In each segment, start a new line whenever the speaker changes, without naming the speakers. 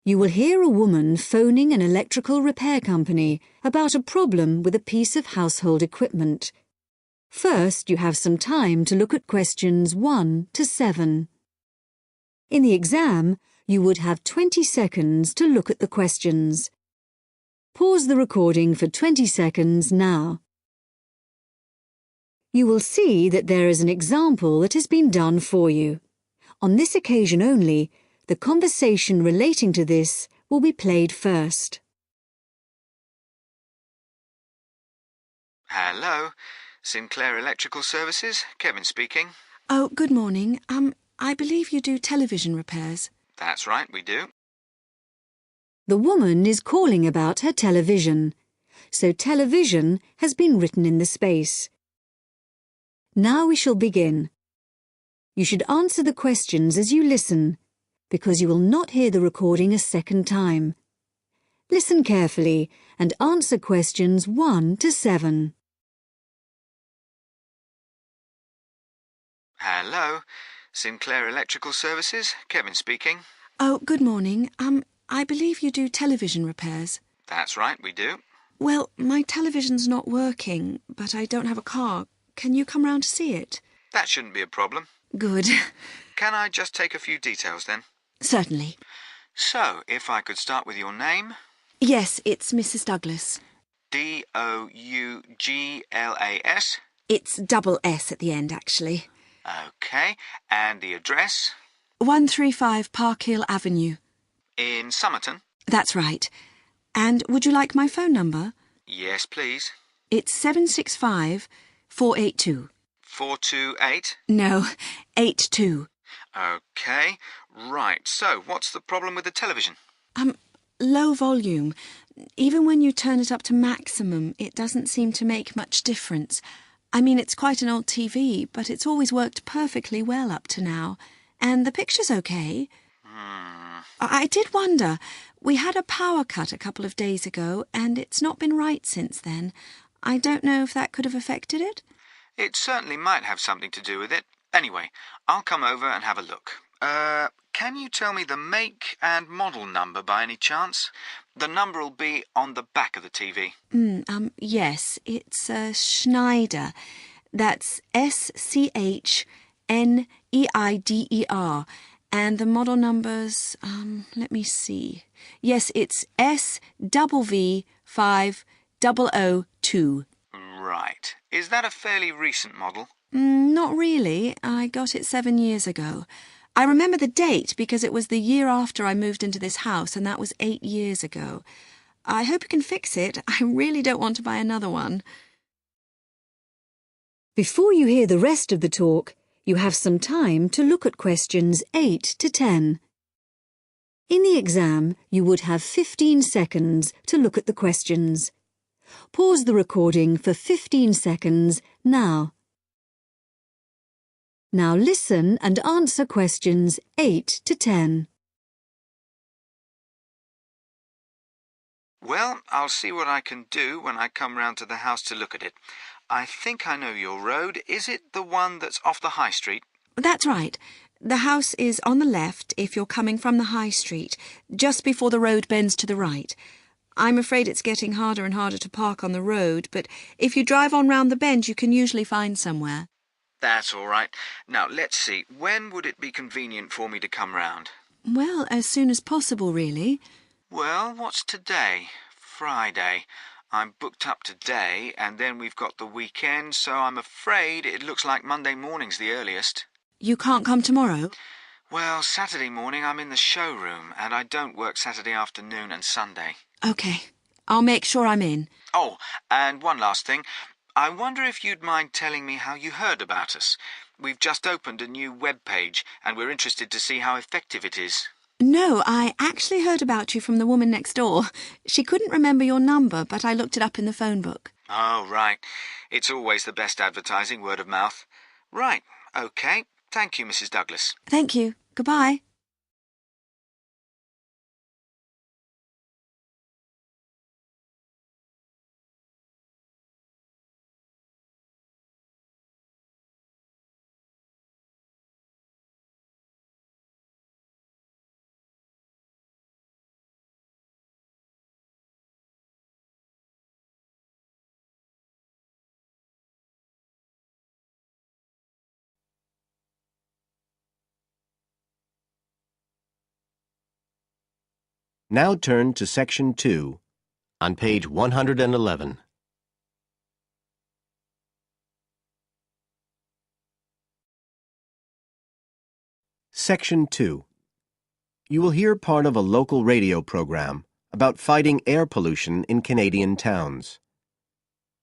You will hear a woman phoning an electrical repair company about a problem with a piece of household equipment. First, you have some time to look at questions 1 to 7. In the exam, you would have 20 seconds to look at the questions. Pause the recording for 20 seconds now. You will see that there is an example that has been done for you. On this occasion only, the conversation relating to this will be played first.
Hello, Sinclair Electrical Services, Kevin speaking.
Oh, good morning. I believe you do television repairs.
That's right, we do.
The woman is calling about her television, so television has been written in the space. Now we shall begin. You should answer the questions as you listen, because you will not hear the recording a second time. Listen carefully and answer questions 1 to 7.
Hello, Sinclair Electrical Services, Kevin speaking.
Oh, good morning. I believe you do television repairs.
That's right, we do.
Well, my television's not working, but I don't have a car. Can you come round to see it?
That shouldn't be a problem.
Good.
Can I just take a few details then?
Certainly.
So, if I could start with your name.
Yes, it's Mrs. Douglas.
Douglas?
It's double S at the end, actually.
OK, and the address?
135 Park Hill Avenue.
In Somerton?
That's right. And would you like my phone number?
Yes, please.
It's 765 482.
428?
No, 82.
OK, right. So, what's the problem with the television?
Low volume. Even when you turn it up to maximum, it doesn't seem to make much difference. I mean, it's quite an old TV, but it's always worked perfectly well up to now. And the picture's OK. I did wonder. We had a power cut a couple of days ago, and it's not been right since then. I don't know if that could have affected it.
It certainly might have something to do with it. Anyway, I'll come over and have a look. Can you tell me the make and model number by any chance? The number will be on the back of the TV.
Yes, it's Schneider. That's SCHNEIDER. And the model number's, let me see. Yes, it's SVV5002.
Right. Is that a fairly recent model?
Not really. I got it 7 years ago. I remember the date because it was the year after I moved into this house, and that was 8 years ago. I hope you can fix it. I really don't want to buy another one.
Before you hear the rest of the talk, you have some time to look at questions 8 to 10. In the exam, you would have 15 seconds to look at the questions. Pause the recording for 15 seconds now. Now listen and answer questions 8 to 10.
Well, I'll see what I can do when I come round to the house to look at it. I think I know your road. Is it the one that's off the high street?
That's right. The house is on the left if you're coming from the high street, just before the road bends to the right. I'm afraid it's getting harder and harder to park on the road, but if you drive on round the bend, you can usually find somewhere.
That's all right. Now, let's see. When would it be convenient for me to come round?
Well, as soon as possible, really.
Well, what's today? Friday. I'm booked up today, and then we've got the weekend, so I'm afraid it looks like Monday morning's the earliest.
You can't come tomorrow?
Well, Saturday morning I'm in the showroom, and I don't work Saturday afternoon and Sunday.
OK. I'll make sure I'm in.
Oh, and one last thing. I wonder if you'd mind telling me how you heard about us. We've just opened a new web page, and we're interested to see how effective it is.
No, I actually heard about you from the woman next door. She couldn't remember your number, but I looked it up in the phone book.
Oh, right. It's always the best advertising, word of mouth. Right, OK. Thank you, Mrs. Douglas.
Thank you. Goodbye.
Now turn to Section 2 on page 111. Section 2. You will hear part of a local radio program about fighting air pollution in Canadian towns.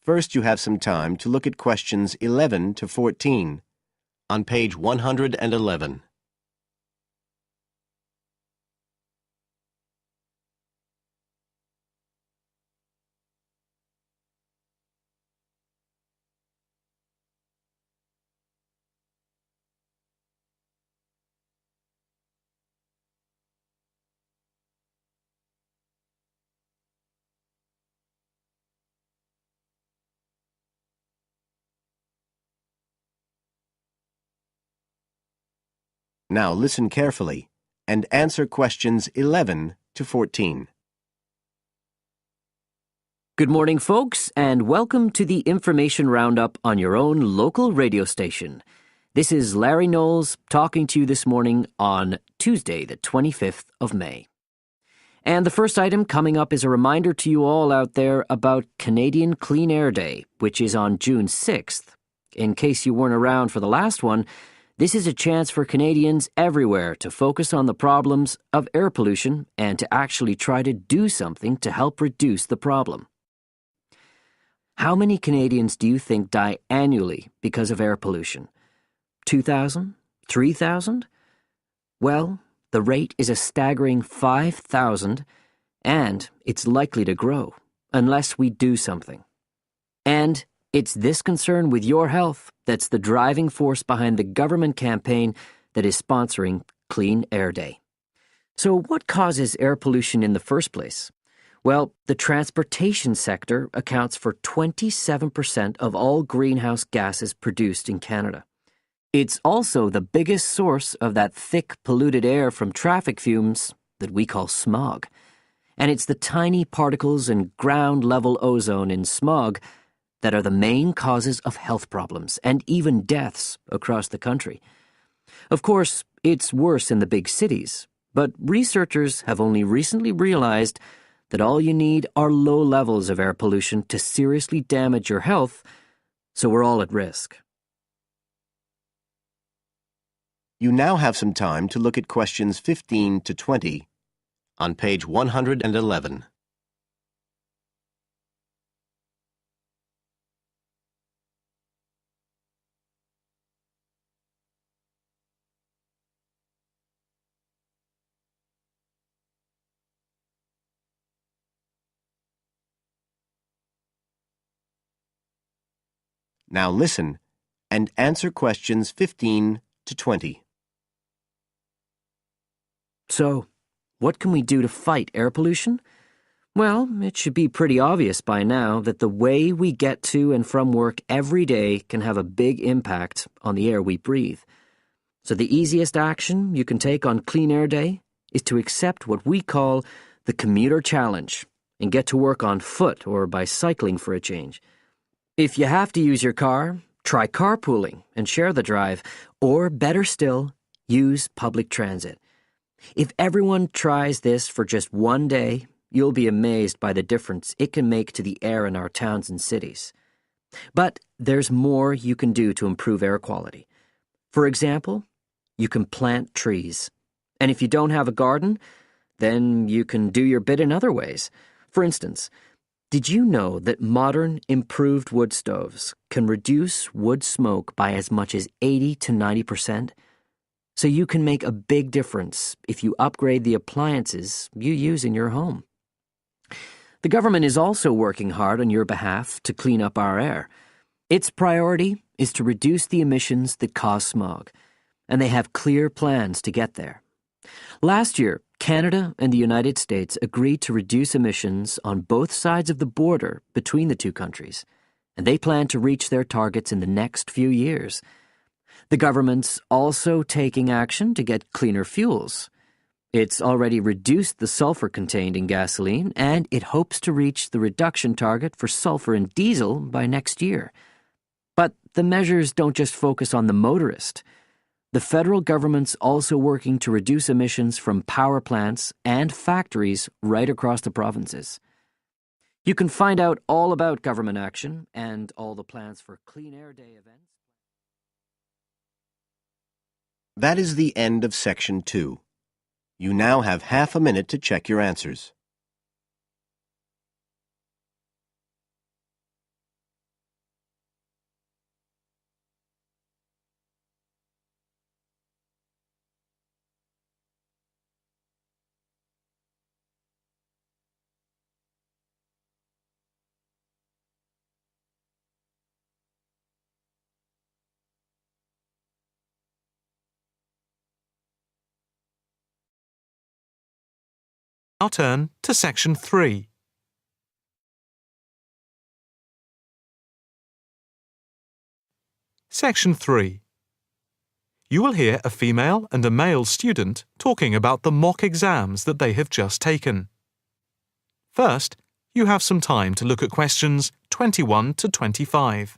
First, you have some time to look at questions 11 to 14 on page 111. Now listen carefully and answer questions 11 to 14.
Good morning, folks, and welcome to the Information Roundup on your own local radio station. This is Larry Knowles talking to you this morning on Tuesday, the 25th of May. And the first item coming up is a reminder to you all out there about Canadian Clean Air Day, which is on June 6th. In case you weren't around for the last one, this is a chance for Canadians everywhere to focus on the problems of air pollution and to actually try to do something to help reduce the problem. How many Canadians do you think die annually because of air pollution? 2,000? 3,000? Well, the rate is a staggering 5,000, and it's likely to grow unless we do something. And it's this concern with your health that's the driving force behind the government campaign that is sponsoring Clean Air Day. So what causes air pollution in the first place? Well, the transportation sector accounts for 27% of all greenhouse gases produced in Canada. It's also the biggest source of that thick, polluted air from traffic fumes that we call smog. And it's the tiny particles and ground-level ozone in smog that are the main causes of health problems and even deaths across the country. Of course, it's worse in the big cities, but researchers have only recently realized that all you need are low levels of air pollution to seriously damage your health, so we're all at risk.
You now have some time to look at questions 15 to 20 on page 111. Now listen and answer questions 15 to 20.
So, what can we do to fight air pollution? Well, it should be pretty obvious by now that the way we get to and from work every day can have a big impact on the air we breathe. So the easiest action you can take on Clean Air Day is to accept what we call the commuter challenge and get to work on foot or by cycling for a change. If you have to use your car, try carpooling and share the drive, or better still, use public transit. If everyone tries this for just one day, you'll be amazed by the difference it can make to the air in our towns and cities. But there's more you can do to improve air quality. For example, you can plant trees. And if you don't have a garden, then you can do your bit in other ways. For instance, did you know that modern, improved wood stoves can reduce wood smoke by as much as 80 to 90%? So you can make a big difference if you upgrade the appliances you use in your home. The government is also working hard on your behalf to clean up our air. Its priority is to reduce the emissions that cause smog, and they have clear plans to get there. Last year, Canada and the United States agreed to reduce emissions on both sides of the border between the two countries, and they plan to reach their targets in the next few years. The government's also taking action to get cleaner fuels. It's already reduced the sulfur contained in gasoline, and it hopes to reach the reduction target for sulfur in diesel by next year. But the measures don't just focus on the motorist. The federal government's also working to reduce emissions from power plants and factories right across the provinces. You can find out all about government action and all the plans for Clean Air Day events.
That is the end of Section 2. You now have half a minute to check your answers.
Now turn to Section 3. Section 3. You will hear a female and a male student talking about the mock exams that they have just taken. First, you have some time to look at questions 21 to 25.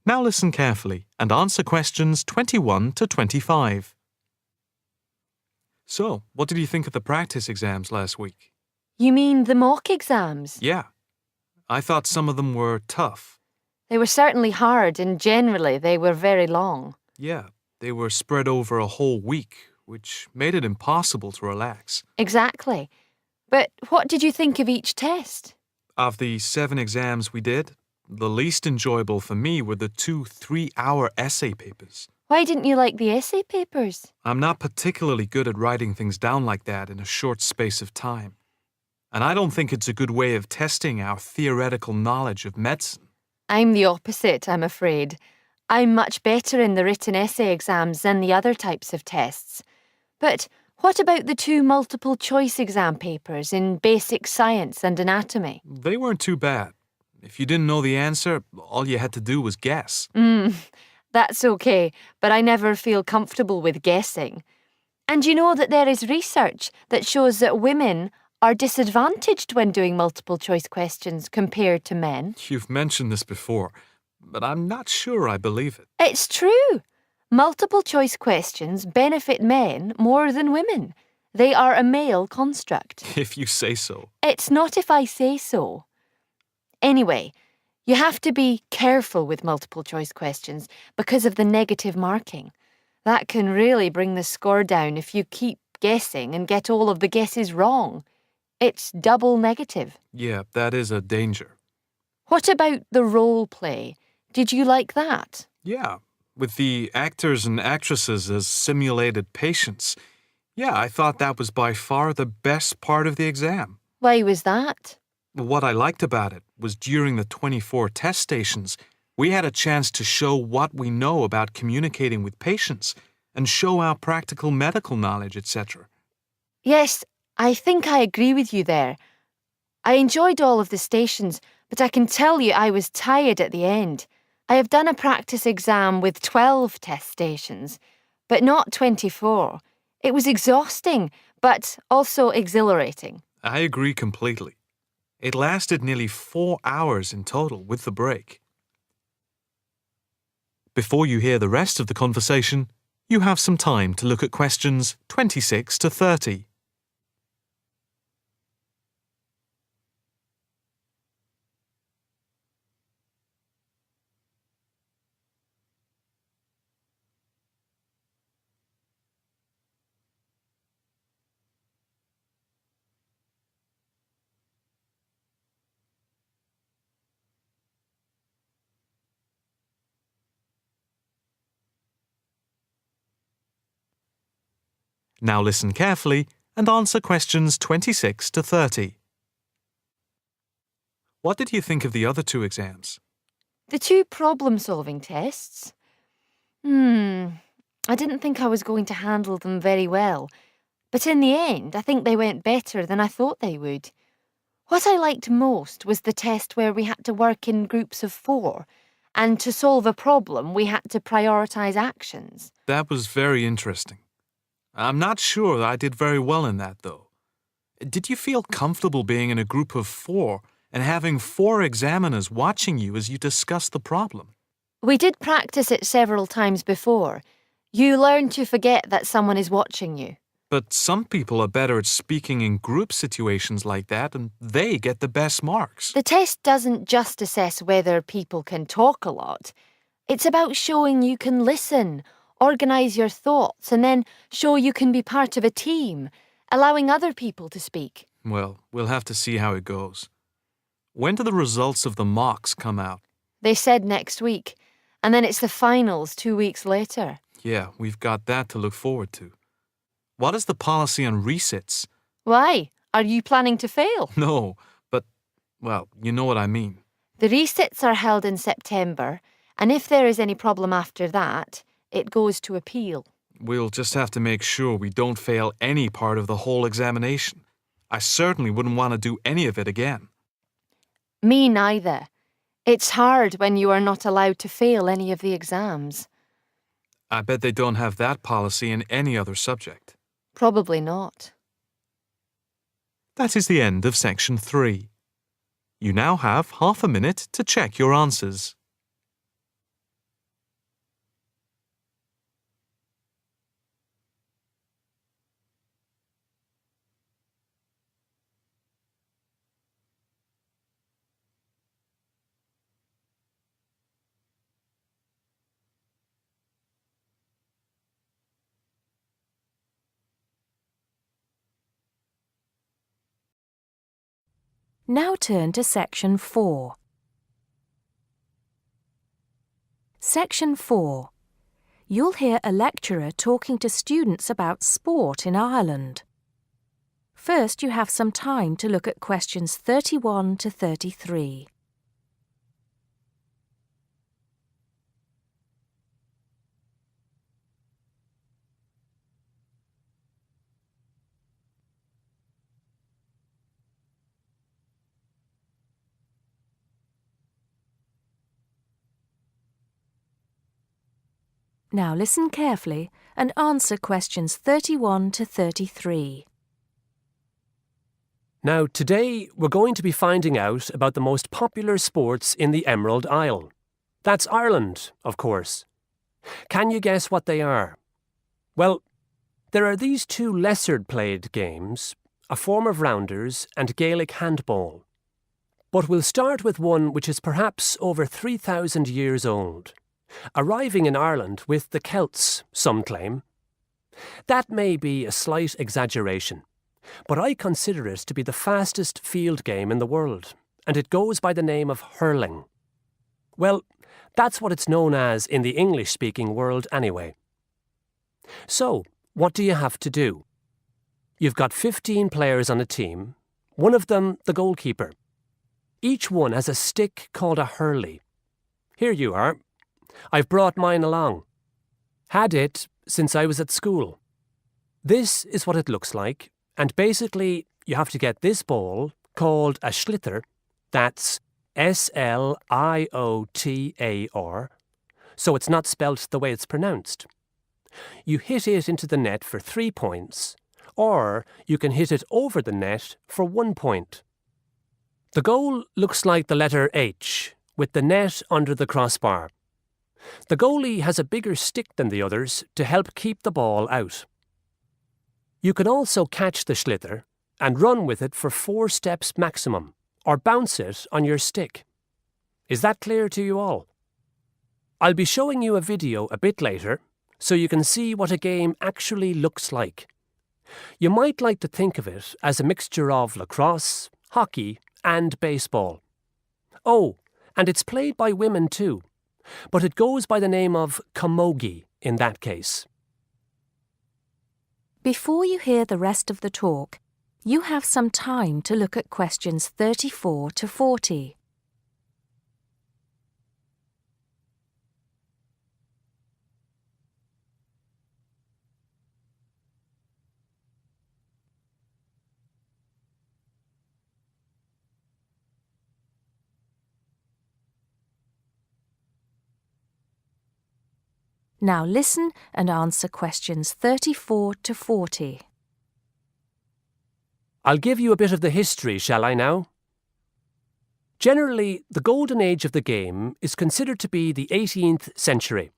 Now listen carefully and answer questions 21 to 25. So, what did you think of the practice exams last week?
You mean the mock exams?
Yeah, I thought some of them were tough.
They were certainly hard and generally they were very long.
Yeah, they were spread over a whole week, which made it impossible to relax.
Exactly. But what did you think of each test?
Of the 7 exams we did, the least enjoyable for me were the 2 3-hour essay papers.
Why didn't you like the essay papers?
I'm not particularly good at writing things down like that in a short space of time. And I don't think it's a good way of testing our theoretical knowledge of medicine.
I'm the opposite, I'm afraid. I'm much better in the written essay exams than the other types of tests. But what about the 2 multiple choice exam papers in basic science and anatomy?
They weren't too bad. If you didn't know the answer, all you had to do was guess.
That's okay, but I never feel comfortable with guessing. And you know that there is research that shows that women are disadvantaged when doing multiple choice questions compared to men.
You've mentioned this before, but I'm not sure I believe it.
It's true. Multiple choice questions benefit men more than women. They are a male construct.
If you say so.
It's not if I say so. Anyway, you have to be careful with multiple choice questions because of the negative marking. That can really bring the score down if you keep guessing and get all of the guesses wrong. It's double negative.
Yeah, that is a danger.
What about the role play? Did you like that?
Yeah, with the actors and actresses as simulated patients. Yeah, I thought that was by far the best part of the exam.
Why was that?
What I liked about it was during the 24 test stations, we had a chance to show what we know about communicating with patients and show our practical medical knowledge, etc.
Yes, I think I agree with you there. I enjoyed all of the stations, but I can tell you I was tired at the end. I have done a practice exam with 12 test stations, but not 24. It was exhausting, but also exhilarating.
I agree completely. It lasted nearly 4 hours in total with the break. Before you hear the rest of the conversation, you have some time to look at questions 26 to 30. Now listen carefully and answer questions 26 to 30. What did you think of the other 2 exams?
The 2 problem-solving tests? I didn't think I was going to handle them very well, but in the end, I think they went better than I thought they would. What I liked most was the test where we had to work in groups of 4, and to solve a problem, we had to prioritise actions.
That was very interesting. I'm not sure that I did very well in that, though. Did you feel comfortable being in a group of 4 and having 4 examiners watching you as you discussed the problem?
We did practice it several times before. You learn to forget that someone is watching you.
But some people are better at speaking in group situations like that, and they get the best marks.
The test doesn't just assess whether people can talk a lot. It's about showing you can listen, organise your thoughts, and then show you can be part of a team, allowing other people to speak.
Well, we'll have to see how it goes. When do the results of the mocks come out?
They said next week, and then it's the finals 2 weeks later.
Yeah, we've got that to look forward to. What is the policy on resits?
Why? Are you planning to fail?
No, but, well, you know what I mean.
The resits are held in September, and if there is any problem after that, it goes to appeal.
We'll just have to make sure we don't fail any part of the whole examination. I certainly wouldn't want to do any of it again.
Me neither. It's hard when you are not allowed to fail any of the exams.
I bet they don't have that policy in any other subject.
Probably not.
That is the end of section 3. You now have half a minute to check your answers.
Now turn to Section 4. Section 4. You'll hear a lecturer talking to students about sport in Ireland. First, you have some time to look at questions 31 to 33. Now listen carefully and answer questions 31 to 33.
Now, today we're going to be finding out about the most popular sports in the Emerald Isle. That's Ireland, of course. Can you guess what they are? Well, there are these 2 lesser-played games, a form of rounders and Gaelic handball. But we'll start with one which is perhaps over 3,000 years old, arriving in Ireland with the Celts, some claim. That may be a slight exaggeration, but I consider it to be the fastest field game in the world, and it goes by the name of hurling. Well, that's what it's known as in the English-speaking world anyway. So, what do you have to do? You've got 15 players on a team, one of them the goalkeeper. Each one has a stick called a hurley. Here you are. I've brought mine along. Had it since I was at school. This is what it looks like, and basically you have to get this ball, called a sliotar, that's S-L-I-O-T-A-R, so it's not spelt the way it's pronounced. You hit it into the net for 3 points, or you can hit it over the net for 1 point. The goal looks like the letter H, with the net under the crossbar. The goalie has a bigger stick than the others to help keep the ball out. You can also catch the sliotar and run with it for 4 steps maximum, or bounce it on your stick. Is that clear to you all? I'll be showing you a video a bit later, so you can see what a game actually looks like. You might like to think of it as a mixture of lacrosse, hockey, and baseball. Oh, and it's played by women too, but it goes by the name of camogie in that case.
Before you hear the rest of the talk, you have some time to look at questions 34 to 40. Now listen and answer questions 34 to 40.
I'll give you a bit of the history, shall I now? Generally, the golden age of the game is considered to be the 18th century.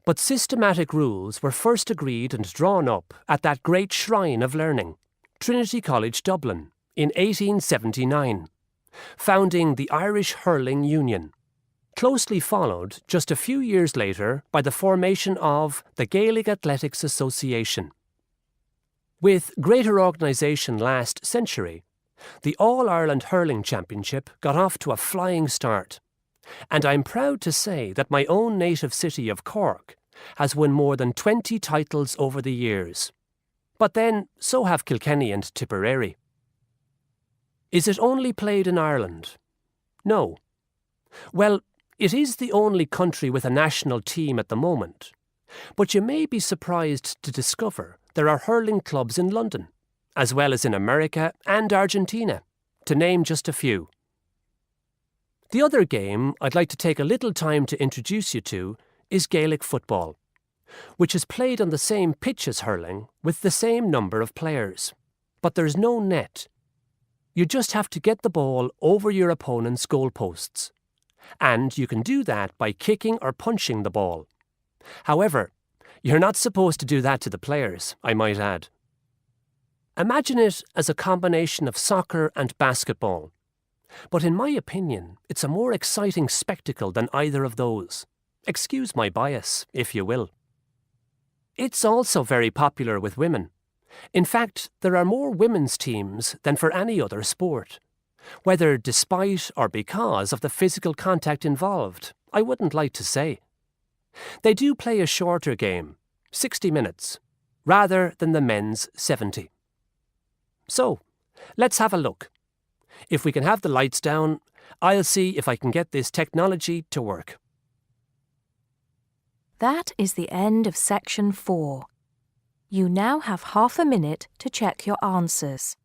But systematic rules were first agreed and drawn up at that great shrine of learning, Trinity College Dublin, in 1879, founding the Irish Hurling Union, closely followed just a few years later by the formation of the Gaelic Athletics Association. With greater organisation last century, the All-Ireland Hurling Championship got off to a flying start, and I'm proud to say that my own native city of Cork has won more than 20 titles over the years. But then, so have Kilkenny and Tipperary. Is it only played in Ireland? No. Well, it is the only country with a national team at the moment, but you may be surprised to discover there are hurling clubs in London, as well as in America and Argentina, to name just a few. The other game I'd like to take a little time to introduce you to is Gaelic football, which is played on the same pitch as hurling with the same number of players. But there's no net. You just have to get the ball over your opponent's goalposts. And you can do that by kicking or punching the ball. However, you're not supposed to do that to the players, I might add. Imagine it as a combination of soccer and basketball. But in my opinion, it's a more exciting spectacle than either of those. Excuse my bias, if you will. It's also very popular with women. In fact, there are more women's teams than for any other sport. Whether despite or because of the physical contact involved, I wouldn't like to say. They do play a shorter game, 60 minutes, rather than the men's 70. So, let's have a look. If we can have the lights down, I'll see if I can get this technology to work.
That is the end of section 4. You now have half a minute to check your answers.